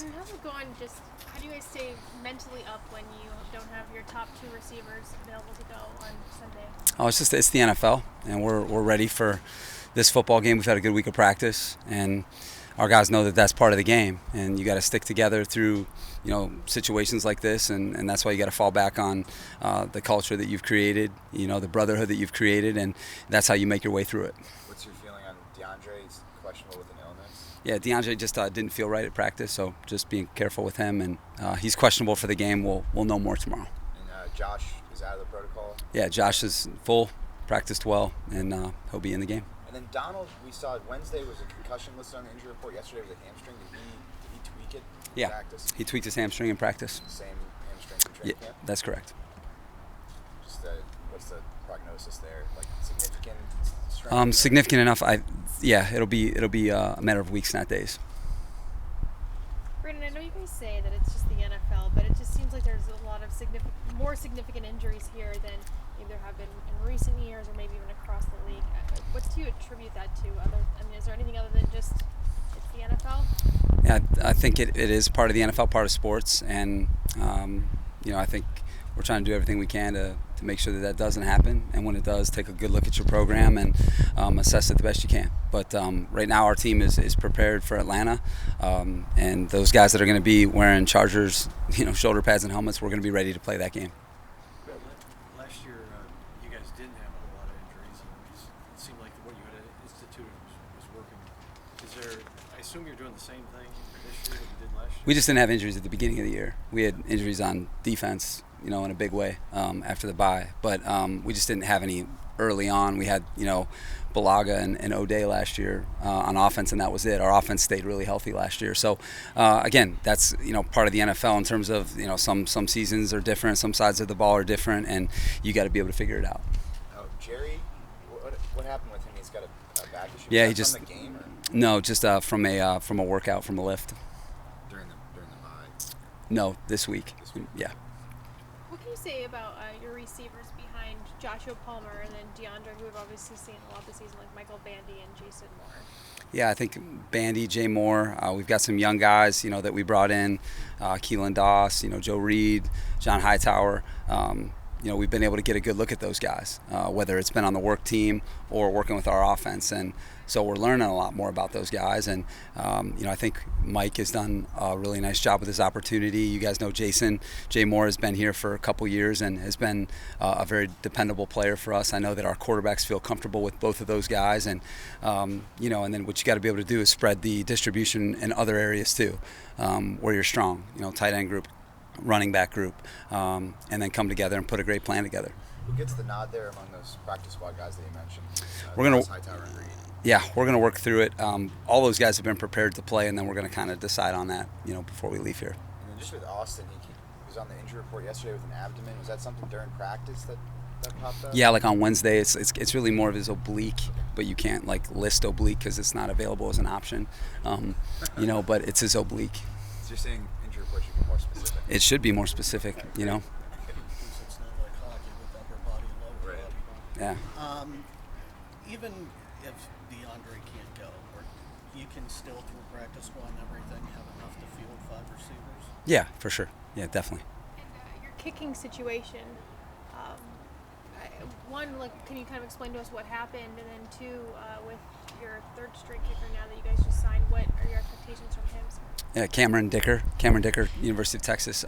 Brandon, how's it going? How do you guys stay mentally up when you don't have your top two receivers available to go on Sunday? Oh, it's the NFL, and we're ready for this football game. We've had a good week of practice, and our guys know that that's part of the game, and you got to stick together through situations like this, and that's why you got to fall back on the culture that you've created, the brotherhood that you've created, and that's how you make your way through it. What's your feeling on DeAndre? He's questionable with an illness. Yeah, DeAndre just didn't feel right at practice, so just being careful with him, and he's questionable for the game. We'll know more tomorrow. And Josh is out of the protocol? Yeah, Josh is full, practiced well, and he'll be in the game. And then Donald, we saw Wednesday was a concussion listed on the injury report. Yesterday was a hamstring. Did he tweak it in practice? He tweaked his hamstring in practice. Same hamstring from training camp? That's correct. Just what's the prognosis there? Like significant strength? Significant enough. It'll be a matter of weeks, not days. Brandon, I know you guys say that it's just the NFL, but it just seems like there's a lot of more significant injuries here than there have been in recent years, or maybe even across the league. What do you attribute that to? Is there anything other than just it's the NFL? Yeah, I think it is part of the NFL, part of sports, and I think we're trying to do everything we can to make sure that doesn't happen, and when it does, take a good look at your program and assess it the best you can. But right now our team is prepared for Atlanta, and those guys that are going to be wearing Chargers shoulder pads and helmets, we're going to be ready to play that game. Last year you guys didn't have a lot of injuries, and it seemed like what you had instituted was working. I assume you're doing the same thing this year that you did last year? We just didn't have injuries at the beginning of the year. We had injuries on defense, in a big way after the bye. But we just didn't have any early on. We had, Balaga and O'Day last year on offense, and that was it. Our offense stayed really healthy last year. So, again, that's, part of the NFL in terms of, some seasons are different, some sides of the ball are different, and you got to be able to figure it out. Oh, Jerry, what happened with him? He's got a back issue? Yeah, he just from the game? Or? No, just from a workout, from a lift. During the bye? No, this week. Yeah. What can you say about your receivers behind Joshua Palmer and then DeAndre, who we've obviously seen a lot this season, like Michael Bandy and Jason Moore? Yeah, I think Bandy, Jay Moore. We've got some young guys, that we brought in. Keelan Doss, Joe Reed, John Hightower. We've been able to get a good look at those guys, whether it's been on the work team or working with our offense. And so we're learning a lot more about those guys. And, I think Mike has done a really nice job with this opportunity. You guys know Jay Moore has been here for a couple years and has been a very dependable player for us. I know that our quarterbacks feel comfortable with both of those guys. And, and then what you got to be able to do is spread the distribution in other areas too, where you're strong, tight end group, running back group, and then come together and put a great plan together. Who gets the nod there among those practice squad guys that you mentioned? Hightower and Reed. Yeah, we're going to work through it. All those guys have been prepared to play, and then we're going to kind of decide on that, before we leave here. And then just with Austin, he was on the injury report yesterday with an abdomen. Was that something during practice that popped up? Yeah, like on Wednesday, it's really more of his oblique, but you can't list oblique because it's not available as an option. But it's his oblique. So you're saying injury report should be more specific? It should be more specific, It's not like hockey with upper body and lower body. Yeah. Even if DeAndre can't go, or you can still through practice squad and everything have enough to field 5 receivers? Yeah, for sure. Yeah, definitely. And your kicking situation, one, can you kind of explain to us what happened, and then two, with your third string kicker now that you guys just signed, what are your expectations from him? Yeah, Cameron Dicker, University of Texas.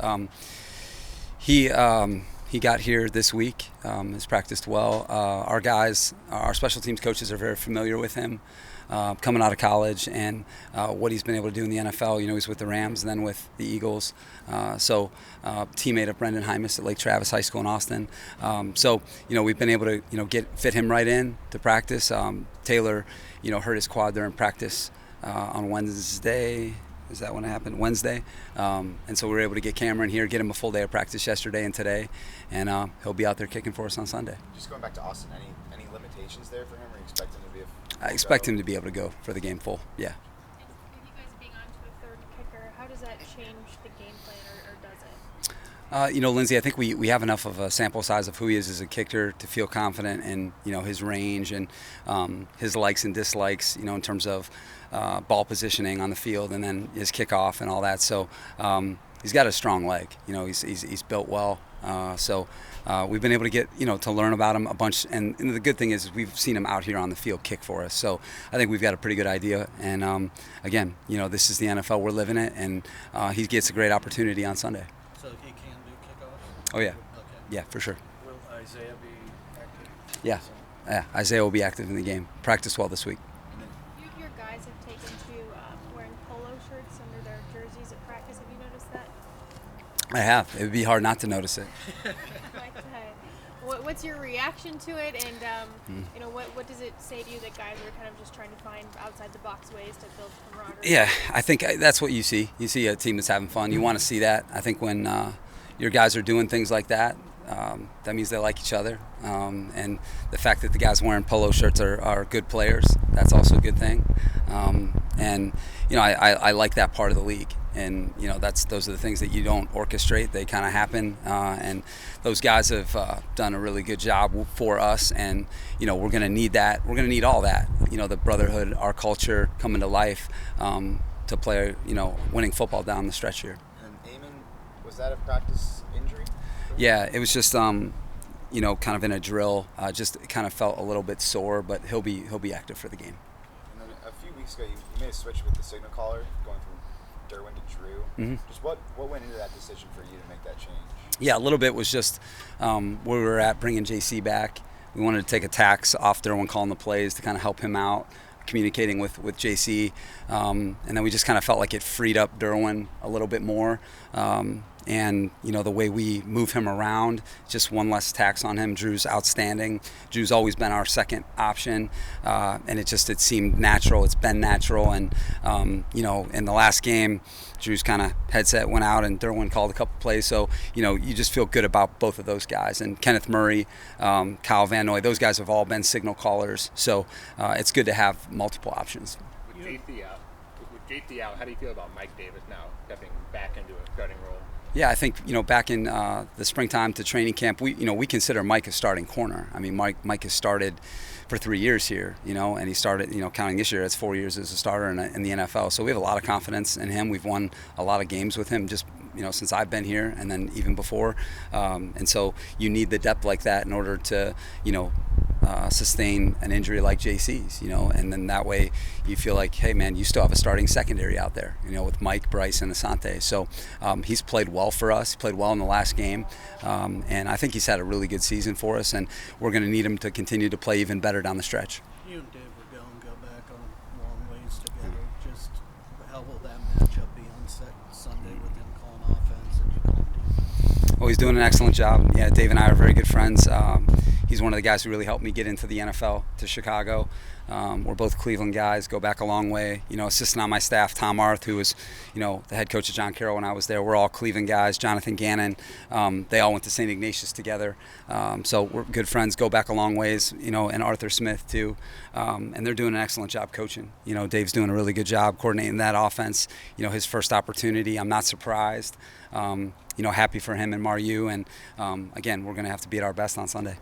He got here this week, has practiced well. Our guys, our special teams coaches are very familiar with him coming out of college and what he's been able to do in the NFL. He's with the Rams and then with the Eagles. Teammate of Brendan Hymus at Lake Travis High School in Austin. We've been able to fit him right in to practice. Taylor, hurt his quad during practice on Wednesday. Is that when it happened? Wednesday. And so we were able to get Cameron here, get him a full day of practice yesterday and today, and he'll be out there kicking for us on Sunday. Just going back to Austin, any limitations there for him, or you expect him to be I expect him to be able to go for the game full, yeah. And with you guys being on to a third kicker, how does that change the game plan, or does it? Lindsey, I think we have enough of a sample size of who he is as a kicker to feel confident in, his range and his likes and dislikes, in terms of ball positioning on the field and then his kickoff and all that. So he's got a strong leg. He's built well. So we've been able to get, to learn about him a bunch. And the good thing is we've seen him out here on the field kick for us. So I think we've got a pretty good idea. And, again, this is the NFL. We're living it. And he gets a great opportunity on Sunday. So he can do kickoffs? Oh, yeah. Okay. Yeah, for sure. Will Isaiah be active? Yeah, Isaiah will be active in the game. Practiced well this week. Your guys have taken to wearing polo shirts under their jerseys at practice. Have you noticed that? I have. It would be hard not to notice it. What's your reaction to it, and what does it say to you that guys are kind of just trying to find outside the box ways to build camaraderie? Yeah, I think that's what you see. You see a team that's having fun. You want to see that. I think when your guys are doing things like that, that means they like each other. And the fact that the guys wearing polo shirts are good players, that's also a good thing. And I like that part of the league. And those are the things that you don't orchestrate; they kind of happen. And those guys have done a really good job for us. And we're going to need that. We're going to need all that. The brotherhood, our culture coming to life to play. Winning football down the stretch here. And Amon, was that a practice injury? Yeah, it was just kind of in a drill. Just kind of felt a little bit sore, but he'll be active for the game. And then a few weeks ago, you made a switch with the signal caller, going from Derwin to Drew. Mm-hmm. Just what went into that decision for you to make that change? Yeah, a little bit was just where we were at bringing JC back. We wanted to take a tax off Derwin calling the plays to kind of help him out, communicating with JC. And then we just kind of felt like it freed up Derwin a little bit more. And the way we move him around, just one less tax on him. Drew's outstanding. Drew's always been our second option, and it seemed natural. It's been natural, and in the last game, Drew's kind of headset went out, and Derwin called a couple plays. So you just feel good about both of those guys. And Kenneth Murray, Kyle Van Noy, those guys have all been signal callers. So it's good to have multiple options. With JT out, how do you feel about Mike Davis now stepping back into a starting role? Yeah, I think back in the springtime to training camp, we consider Mike a starting corner. I mean, Mike has started for 3 years here, and he started counting this year, it's 4 years as a starter in the NFL. So we have a lot of confidence in him. We've won a lot of games with him just since I've been here, and then even before. And so you need the depth like that in order to sustain an injury like JC's, and then that way you feel like, hey man, you still have a starting secondary out there, with Mike, Bryce, and Asante. So he's played well for us. He played well in the last game, and I think he's had a really good season for us, and we're going to need him to continue to play even better down the stretch. You and Dave were going to go back on long ways together. Just how will that matchup be on Sunday with him calling offense and you calling defense? Oh, he's doing an excellent job. Yeah, Dave and I are very good friends. He's one of the guys who really helped me get into the NFL, to Chicago. We're both Cleveland guys, go back a long way. Assistant on my staff, Tom Arth, who was, the head coach of John Carroll when I was there. We're all Cleveland guys. Jonathan Gannon, they all went to St. Ignatius together. So we're good friends, go back a long ways, and Arthur Smith too. And they're doing an excellent job coaching. Dave's doing a really good job coordinating that offense. His first opportunity, I'm not surprised. Happy for him and Maru. And again, we're going to have to be at our best on Sunday.